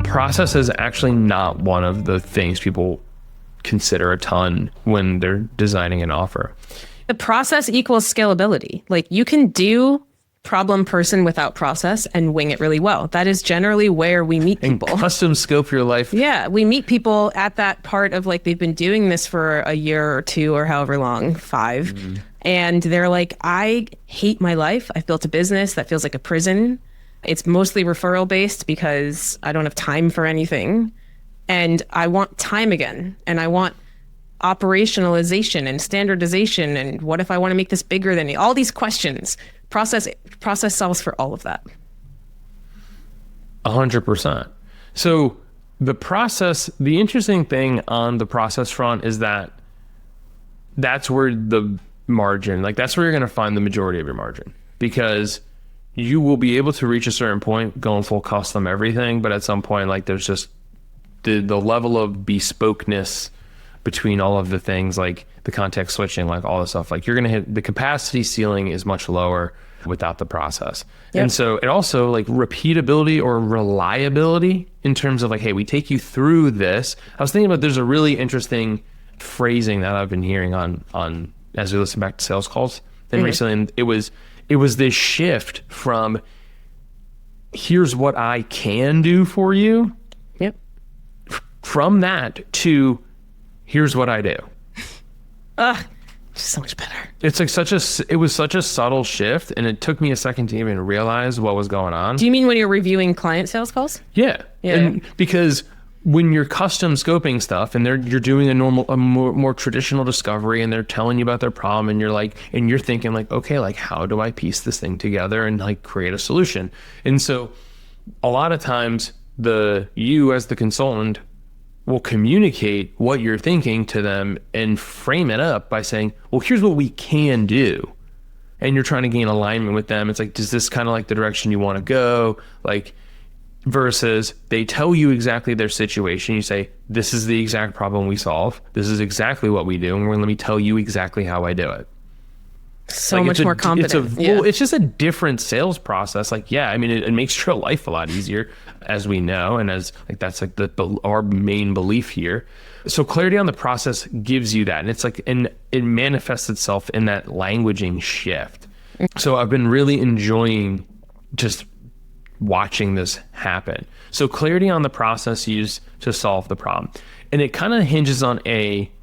process is actually not one of the things people consider a ton when they're designing an offer. The process equals scalability. Like, you can do problem person without process and wing it really well. That is generally where we meet people. And custom scope your life. Yeah, we meet people at that part of like, they've been doing this for a year or two or however long, 5. Mm-hmm. And they're like, I hate my life. I've built a business that feels like a prison. It's mostly referral based because I don't have time for anything. And I want time again. And I want operationalization and standardization. And what if I want to make this bigger than me? All these questions. Process solves for all of that. 100%. So the process, the interesting thing on the process front is that that's where the margin, like that's where you're going to find the majority of your margin, because you will be able to reach a certain point going full custom everything. But at some point, like there's just the level of bespokeness between all of the things, like the context switching, like all the stuff, like you're going to hit the capacity ceiling is much lower without the process. Yep. And so it also like repeatability or reliability in terms of like, hey, we take you through this. I was thinking about, there's a really interesting phrasing that I've been hearing on as we listen back to sales calls. And recently, and it was this shift from here's what I can do for you. Yep. From that to here's what I do. So much better. It's like it was such a subtle shift, and it took me a second to even realize what was going on. Do you mean when you're reviewing client sales calls? Yeah. And because when you're custom scoping stuff and you're doing a more traditional discovery, and they're telling you about their problem, and you're thinking like, okay, like how do I piece this thing together and like create a solution? And so a lot of times you as the consultant will communicate what you're thinking to them and frame it up by saying, well, here's what we can do. And you're trying to gain alignment with them. It's like, does this kind of like the direction you want to go? Like, versus they tell you exactly their situation. You say, this is the exact problem we solve. This is exactly what we do. And let me tell you exactly how I do it. So like much more competent. Well, it's just a different sales process. Like, yeah, I mean, it makes your life a lot easier, as we know, and as like that's like our main belief here. So clarity on the process gives you that, and it's like, and it manifests itself in that languaging shift. So I've been really enjoying just watching this happen. So clarity on the process used to solve the problem, and it kind of hinges on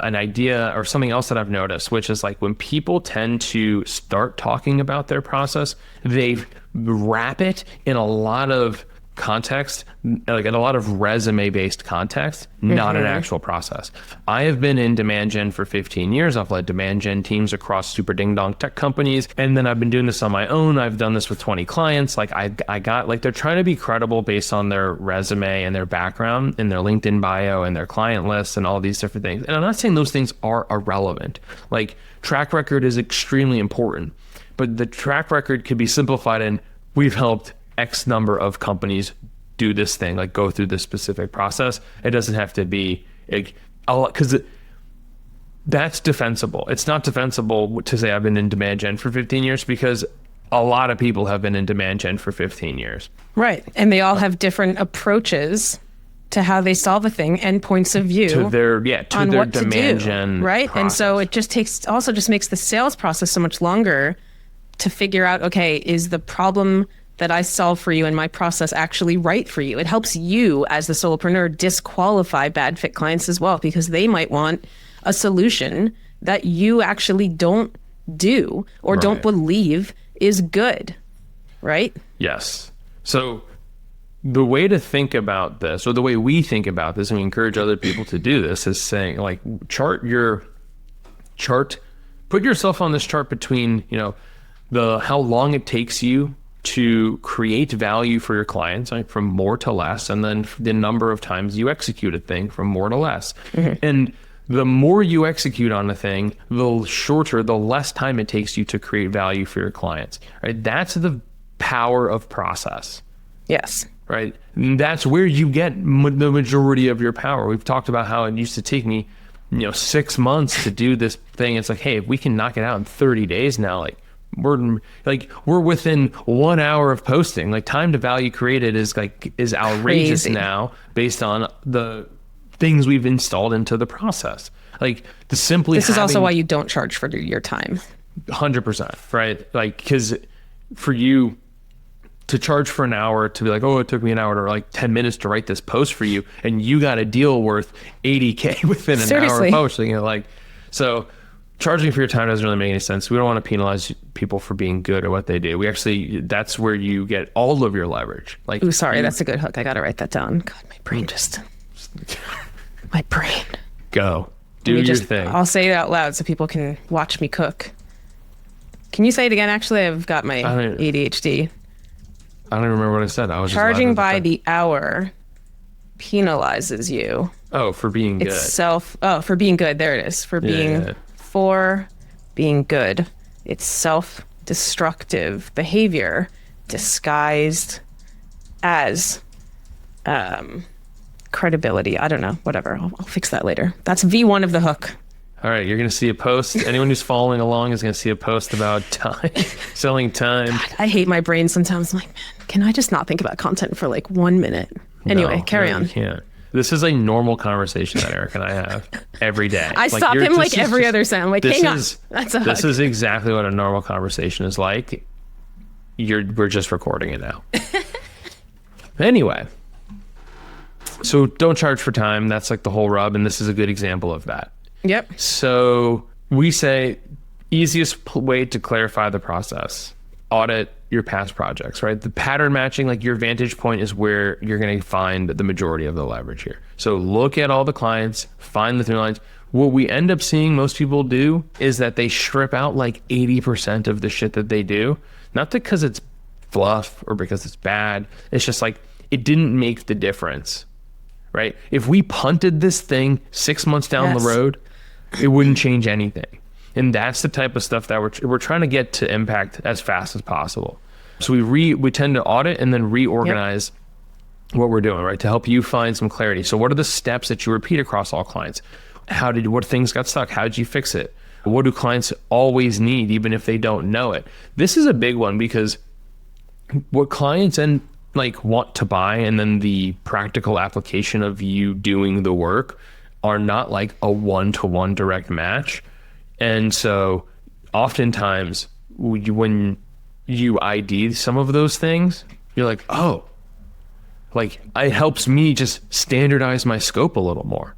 an idea or something else that I've noticed, which is like when people tend to start talking about their process, they wrap it in a lot of context, like in a lot of resume-based context, not an actual process. I have been in demand gen for 15 years. I've led demand gen teams across super ding-dong tech companies. And then I've been doing this on my own. I've done this with 20 clients. Like I got, like they're trying to be credible based on their resume and their background and their LinkedIn bio and their client list and all these different things. And I'm not saying those things are irrelevant. Like track record is extremely important, but the track record could be simplified in we've helped X number of companies do this thing, like go through this specific process. It doesn't have to be like a lot, because that's defensible. It's not defensible to say I've been in demand gen for 15 years, because a lot of people have been in demand gen for 15 years. Right. And they all have different approaches to how they solve a thing and points of view to their demand gen right process. And so it just makes the sales process so much longer to figure out, okay, is the problem that I solve for you and my process actually right for you? It helps you as the solopreneur disqualify bad fit clients as well, because they might want a solution that you actually don't do or don't believe is good, right? Yes. So the way to think about this, or the way we think about this, and we encourage other people to do this, is saying like put yourself on this chart between, how long it takes you to create value for your clients, right, from more to less, and then the number of times you execute a thing from more to less. And the more you execute on a thing, the less time it takes you to create value for your clients, right? That's the power of process. Yes. Right? And that's where you get the majority of your power. We've talked about how it used to take me, 6 months to do this thing. It's like, hey, if we can knock it out in 30 days now, like, We're within 1 hour of posting. Like time to value created is outrageous Crazy. now based on the things we've installed into the process. Like the simply This is also having- why you don't charge for your time. 100%, right? Like, because for you to charge for an hour to be like, oh, it took me an hour or like 10 minutes to write this post for you, and you got a deal worth $80K within an hour Seriously. of posting it, like, so charging for your time doesn't really make any sense. We don't want to penalize people for being good at what they do. That's where you get all of your leverage. Like, Ooh, sorry, that's a good hook. I gotta write that down. God, my brain just my brain. go do Let me your thing. I'll say it out loud so people can watch me cook. Can you say it again? Actually, I've got my ADHD. I don't even remember what I said. I was Charging just by the hour penalizes you. for being good. For being good. There it is. For being good. It's self-destructive behavior disguised as credibility. I don't know. Whatever. I'll fix that later. That's V1 of the hook. All right, you're going to see a post. Anyone who's following along is going to see a post about time, selling time. I hate my brain sometimes. I'm like, man, can I just not think about content for like 1 minute? Anyway, carry on. You can't. This is a normal conversation that Eric and I have every day. I stop him like every other sentence. I'm like, hang on. That's a hook. This is exactly what a normal conversation is like. We're just recording it now. Anyway, so don't charge for time. That's like the whole rub, and this is a good example of that. Yep. So we say easiest way to clarify the process, audit your past projects, right? The pattern matching, like your vantage point is where you're going to find the majority of the leverage here. So look at all the clients, find the through lines. What we end up seeing most people do is that they strip out like 80% of the shit that they do, not because it's fluff or because it's bad. It's just like, it didn't make the difference, right? If we punted this thing 6 months down the road, it wouldn't change anything. And that's the type of stuff that we're trying to get to impact as fast as possible. So we tend to audit and then reorganize what we're doing, right? To help you find some clarity. So what are the steps that you repeat across all clients? What things got stuck? How did you fix it? What do clients always need, even if they don't know it? This is a big one because what clients want to buy, and then the practical application of you doing the work are not like a one-to-one direct match. And so oftentimes when you ID some of those things, you're like, oh, like it helps me just standardize my scope a little more.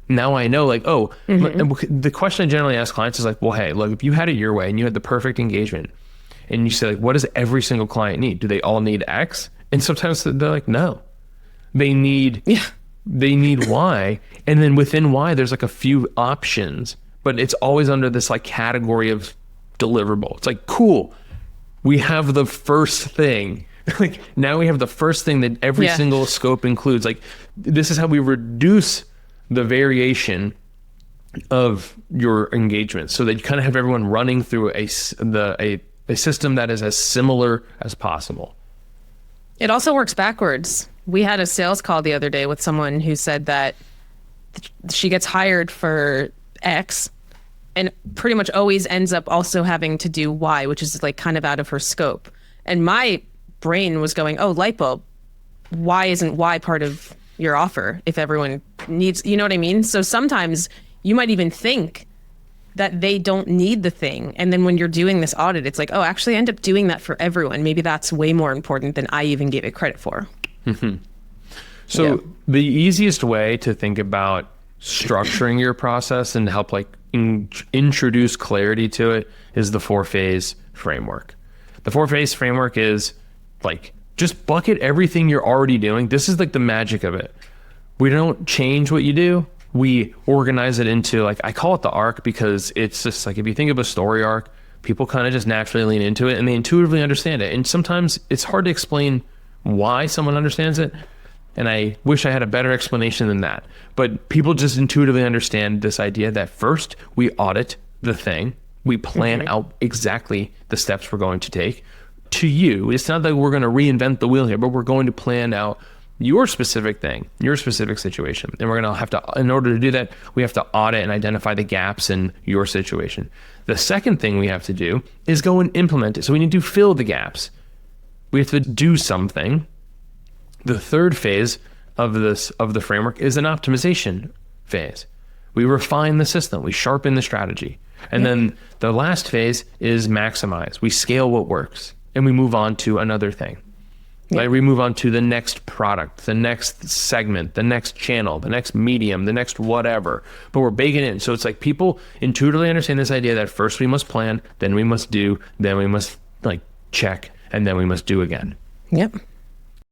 Now I know, like, oh, the question I generally ask clients is like, well, hey, look, if you had it your way and you had the perfect engagement and you say, like, what does every single client need? Do they all need X? And sometimes they're like, no, they need Y. And then within Y, there's like a few options, but it's always under this like category of deliverable. It's like, cool, we have the first thing. Like now we have the first thing that every single scope includes. Like this is how we reduce the variation of your engagement so that you kind of have everyone running through a system that is as similar as possible. It also works backwards. We had a sales call the other day with someone who said that she gets hired for X and pretty much always ends up also having to do Y, which is like kind of out of her scope. And my brain was going, oh, light bulb, why isn't Y part of your offer if everyone needs, you know what I mean? So sometimes you might even think that they don't need the thing. And then when you're doing this audit, it's like, oh, actually I end up doing that for everyone. Maybe that's way more important than I even gave it credit for. So the easiest way to think about structuring your process and help like introduce clarity to it is the 4-phase framework. The 4-phase framework is like, just bucket everything you're already doing. This is like the magic of it. We don't change what you do. We organize it into like, I call it the arc because it's just like, if you think of a story arc, people kind of just naturally lean into it and they intuitively understand it. And sometimes it's hard to explain why someone understands it. And I wish I had a better explanation than that. But people just intuitively understand this idea that first we audit the thing. We plan out exactly the steps we're going to take. To you, it's not that we're going to reinvent the wheel here, but we're going to plan out your specific thing, your specific situation. And we're going to have to, in order to do that, we have to audit and identify the gaps in your situation. The second thing we have to do is go and implement it. So we need to fill the gaps. We have to do something. The third phase of the framework is an optimization phase. We refine the system, we sharpen the strategy. And then the last phase is maximize. We scale what works and we move on to another thing. Right? We move on to the next product, the next segment, the next channel, the next medium, the next whatever. But we're baking it in. So it's like people intuitively understand this idea that first we must plan, then we must do, then we must like check, and then we must do again. Yep.